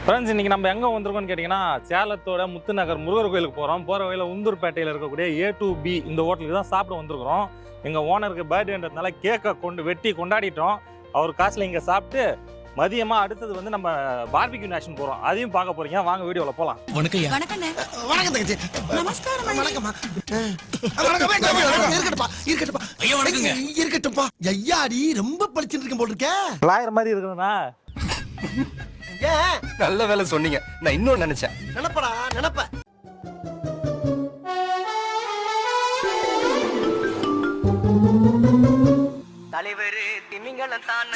Friends, இன்றைக்கி நம்ம எங்கே வந்திருக்கோம்னு கேட்டிங்கன்னா, சேலத்தோட முத்துநகர் முருகர் கோயிலுக்கு போகிறோம். போகிற வழியில் உந்தூர்பேட்டையில் இருக்கக்கூடிய A2B இந்த ஹோட்டலுக்கு தான் சாப்பிட வந்திருக்கிறோம். எங்கள் ஓனருக்கு பர்த்டேன்றதுனால கேக்கை வெட்டி கொண்டாடிட்டோம். அவர் காசில் இங்கே சாப்பிட்டு மதியமாக அடுத்தது வந்து நம்ம பார்பிக்யூ நேஷன் போகிறோம். அதையும் பார்க்க போகிறீங்க. வாங்க வீடியோவில் போகலாம். இருக்கட்டும்பா. ஐயாடி ரொம்ப படிச்சுட்டு இருக்கேன் போல இருக்கே. லாயர் மாதிரி இருக்குதுண்ணா. நல்ல வேலை சொன்னீங்க. நான் இன்னொன்னு நினைச்சேன். நினைப்படா நினைப்ப. தலைவர் திமிங்கலம் தானோ.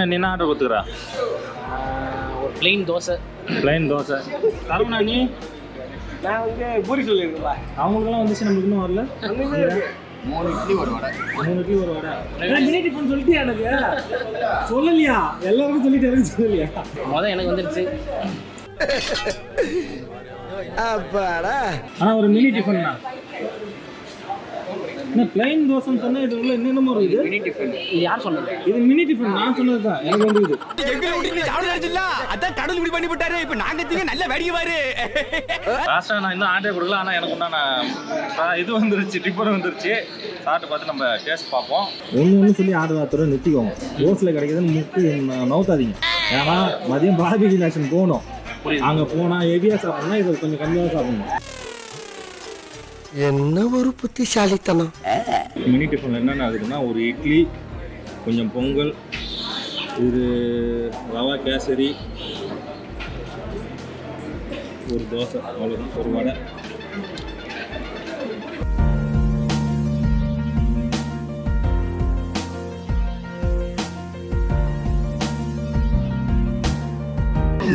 என்ன ஆர்டர் கொடுத்துக்கிறா? ஒரு பிளெயின் தோசை. தரவுண்ணா நீ? நான் வந்து பூரி சொல்லியிருக்கேன்ப்பா. அவங்களுக்கெல்லாம் வந்துச்சு, நம்மளுக்கு இன்னும் வரல. 3 இட்லி ஒரு வடை. 3 இட்லி ஒரு வடை. மினி டிஃபன் சொல்லிட்டியா? எனக்கு சொல்லலையா? எல்லாருக்கும் சொல்லிட்டு எனக்கு சொல்லலையா? எனக்கு வந்துருச்சு. அப்பாடா. ஆனால் ஒரு மினி டிஃபன் தான். என்ன பிளைன் தோசைன்னு சொன்னா இது உள்ள என்னென்னமோ இருக்குது. மினி டிஃபன் இது யார் சொன்னது? இது மினி டிஃபன் நான் சொன்னது தான். எனக்கு வந்து இது எங்க முடிஞ்சு சாப்பிட நினைச்சல. அதான் கடவுள் இப்படி பண்ணி விட்டாரு. இப்போ நாங்க திங்க நல்ல வெடிங்க பாரு. லாஸ்டா நான் இன்னும் ஆர்டர் கொடுக்கல. ஆனால் எனக்கு உண்டான இது வந்துருச்சு, டிஃபன் வந்துருச்சு. சாப்பிட்டு பார்த்து நம்ம டேஸ்ட் பார்ப்போம். ஒன்று சொல்லி ஆர்டர் ஆத்துற நிறுத்திக்கோங்க. ரோஸில் கிடைக்குதுன்னு முக்கு நவுத்தாதீங்க. ஏன்னா மதியம் பார்பிக்யூ நேஷன் போகணும். அங்கே போனால் ஹெவியாக சாப்பிடணும்னா இது கொஞ்சம் கம்மியாக சாப்பிடணும். என்ன ஒரு புத்திசாலித்தனம். மினி டிஃபன் என்னென்ன ஆகுதுன்னா, ஒரு இட்லி, கொஞ்சம் பொங்கல், இது ரவா கேசரி, ஒரு தோசை, அவ்வளோதான். ஒரு வடை.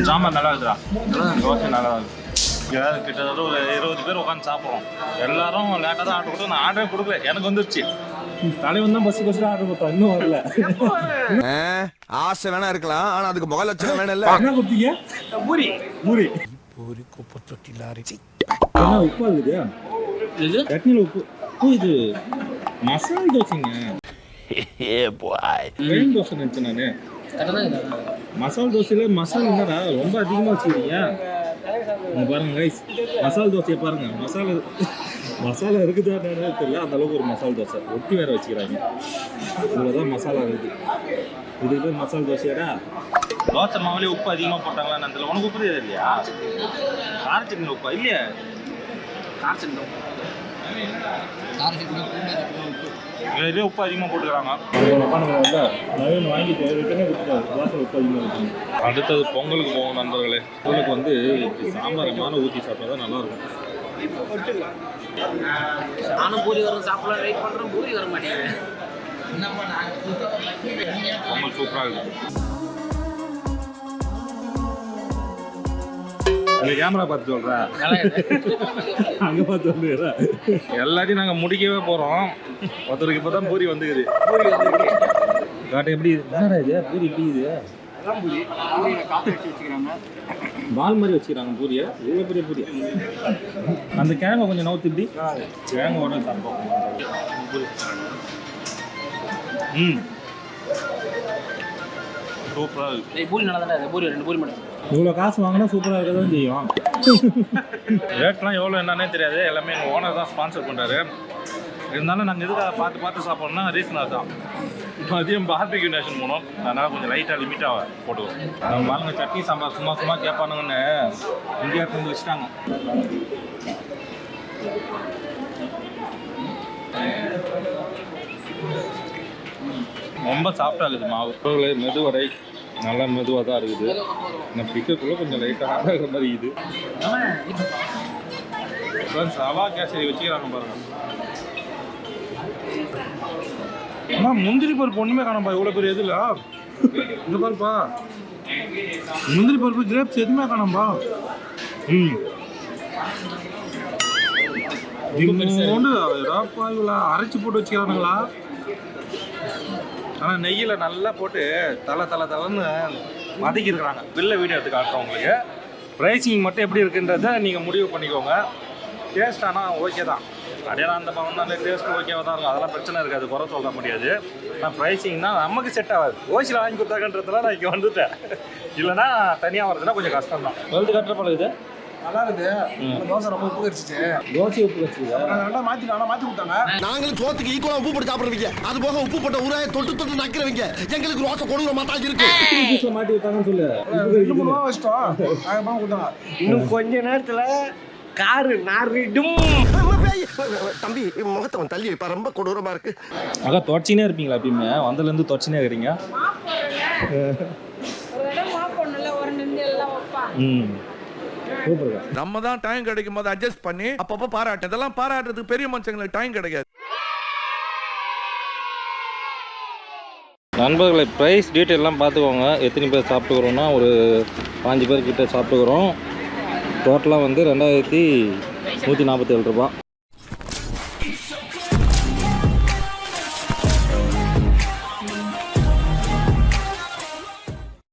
ஜாமான் நல்லா இருக்குதா? தோசை நல்லா இருக்குது. கிட்டத்தட்ட ஒரு 20 பேர் உட்காந்து சாப்பிட்றோம். எல்லாரும் லேட்டாக தான் ஆர்டர் கொடுத்தோம். நான் ஆர்டரே கொடுக்கல, எனக்கு வந்துருச்சு. தலைவன் தான் பஸ்ஸு ஆர்டர் கொடுத்தோம், இன்னும் வரல. ஆசை வேணா இருக்கலாம், ஆனா அதுக்கு முக லட்சணம் வேணும். இல்ல என்ன கொடுத்தீங்க? பூரி குப்பை தொட்டி லாரி. உப்பு இருக்குது. சட்னியில் உப்பு. இது மசால் தோசைங்க. பிளைன் தோசை நினச்சேன் நான். மசால் தோசையில் மசாலா என்னடா ரொம்ப அதிகமாக வச்சுக்கிறீங்க. பாருங்க கைஸ், மசால் தோசையை பாருங்க. மசாலா இருக்குதா தெரியல, அந்த அளவுக்கு ஒரு மசால் தோசை ஒட்டி வேற வச்சுக்கிறாங்க. இவ்வளோதான் மசாலா இருக்குது. இதுக்கு பேர் மசால் தோசையாடா. தோசை மாவுலேயே உப்பு அதிகமாக போட்டாங்களா அந்த உனக்கு உப்பு தெரியாது இல்லையா? கார சட்னி உப்பா இல்லையா? இதுலேயே உப்பு அதிகமாக போட்டுக்கிறாங்க. வாங்கிட்டு ரிட்டனே கொடுத்துட்டாரு. தோசை உப்பு அதிகமாக இருக்குது. அடுத்தது பொங்கலுக்கு போகும் நண்பர்களே. பொங்கலுக்கு வந்து சாம்பார் ஊற்றி சாப்பிட்டா தான் நல்லாயிருக்கும். நானும் பூரி வரும் சாப்பிடலாம் வெயிட் பண்ணுறோம். பூரி வர மாட்டேங்குது. பொங்கல் சூப்பராக இருக்குது. இந்த கேமரா பார்த்து சொல்கிறேன், அங்கே பார்த்து வந்துடுற. எல்லாத்தையும் நாங்கள் முடிக்கவே போகிறோம். ஒருத்தருக்கு இப்போ தான் பூரி வந்துக்குது. காட்டு எப்படி என்னடா இது? பூரி எப்படி இது? பால் மாதிரி வச்சுக்கிறாங்க பூரியை. இவ்வளோ பெரிய பூரி. அந்த கிழங்கை கொஞ்சம் நவுத்து இப்படி கிழங்கோட சாப்பிடுவோம். சூப்பராக இருக்குது. பூரி நல்லா தான். பூரி 2 பூரி மட்டும். இவ்வளோ காசு வாங்கினா சூப்பராக இருக்க தான் செய்யும். ரேட்லாம் எவ்வளோ என்னன்னே தெரியாது. எல்லாமே எங்கள் ஓனர் தான் ஸ்பான்சர் பண்ணுறாரு. இருந்தாலும் நாங்கள் எதுக்காக பார்த்து சாப்பிட்றோம்னா ரீசனாக தான். மதியம் பார்பிக்யூ நேஷன் போனோம், அதனால் கொஞ்சம் லைட்டாக லிமிட்டாக போட்டுவோம். நம்ம பாருங்க, சட்னி சாம்பார் சும்மா கேட்பானுங்கன்னு இந்தியா கொண்டு வச்சுட்டாங்க. ரொம்ப சாஃப்டாக இருக்குது மாவு. மெதுவடை நல்லா மெதுவாக தான் இருக்குது. நான் பிக்கக்குள்ளே கொஞ்சம் லைட்டாக ஆகிற மாதிரி இது. ரவா கேசரி வச்சுக்கிறாங்க பாருங்க. ஆனால் முந்திரி பருப்பு ஒன்றுமே காணப்பா. இவ்வளோ பெரிய இதில் இந்த பாருப்பா, முந்திரி பருப்பு கிரேப்ஸ் எதுவுமே காணாம்பா. அரைச்சி போட்டு வச்சுக்கிறானுங்களா? ஆனால் நெய்யில் நல்லா போட்டு தலைன்னு வதக்கிருக்கிறாங்க. வெளில வீடியோ எடுத்து காட்டுறோம் உங்களுக்கு. ப்ரைஸிங் மட்டும் எப்படி இருக்குன்றதை நீங்கள் முடிவு பண்ணிக்கோங்க. டேஸ்ட் ஆனால் ஓகே தான். அடையாளம் பவன் தான் டேஸ்ட் ஓகேவாக தான் இருக்கும். அதெல்லாம் பிரச்சனை இருக்காது, குறை சொல்ல முடியாது. ஆனால் ப்ரைஸிங்னா நமக்கு செட் ஆகாது. ஓசியில் வாங்கி கொடுத்தாங்கன்றதுல நான் இங்கே வந்துட்டேன். இல்லைனா தனியாக வரதுன்னா கொஞ்சம் கஷ்டம் தான். வெல்து கட்டுற போல இது நல்லா இருக்குது. தோசை ரொம்ப உப்பு கரிச்சிச்சு. தோசை உப்பு வச்சுருக்கா? நல்லா மாற்றி கொடுத்தாங்க. நாங்களும் சோத்துக்கு ஈக்குவலா உப்பு போட்டு சாப்பிடுவீங்க. அது போக உப்பு போட்ட ஊராய தொட்டு நக்கிறவங்க. எங்களுக்கு ரோசை கொடுக்குற மாட்டாங்க இருக்கு. மாட்டி விட்டாங்கன்னு சொல்லு. 2-3 ரூபா வச்சிட்டோம். கொடுத்தாங்க. இன்னும் கொஞ்ச நேரத்துல காரு நாரிடும். தம்பி முகத்தை தள்ளி வைப்பா, ரொம்ப கொடூரமா இருக்கு. அக்கா தொடச்சினே இருப்பீங்களா? எப்பயுமே வந்ததுலேருந்து தொடச்சினே இருக்கிறீங்க. நம்ம தான் டைம் கிடைக்கும் போது அட்ஜஸ்ட் பண்ணி அப்பப்போ பாராட்டு. இதெல்லாம் பாராட்டுறதுக்கு பெரிய மனுஷங்களுக்கு டைம் கிடைக்காது. நண்பர்களை ப்ரைஸ் டீட்டெயிலாம் பார்த்துக்கோங்க. எத்தனை பேர் சாப்பிட்டுக்கிறோன்னா ஒரு 5 பேர்கிட்ட சாப்பிட்டுக்கிறோம். டோட்டலாக வந்து 2147 ரூபா.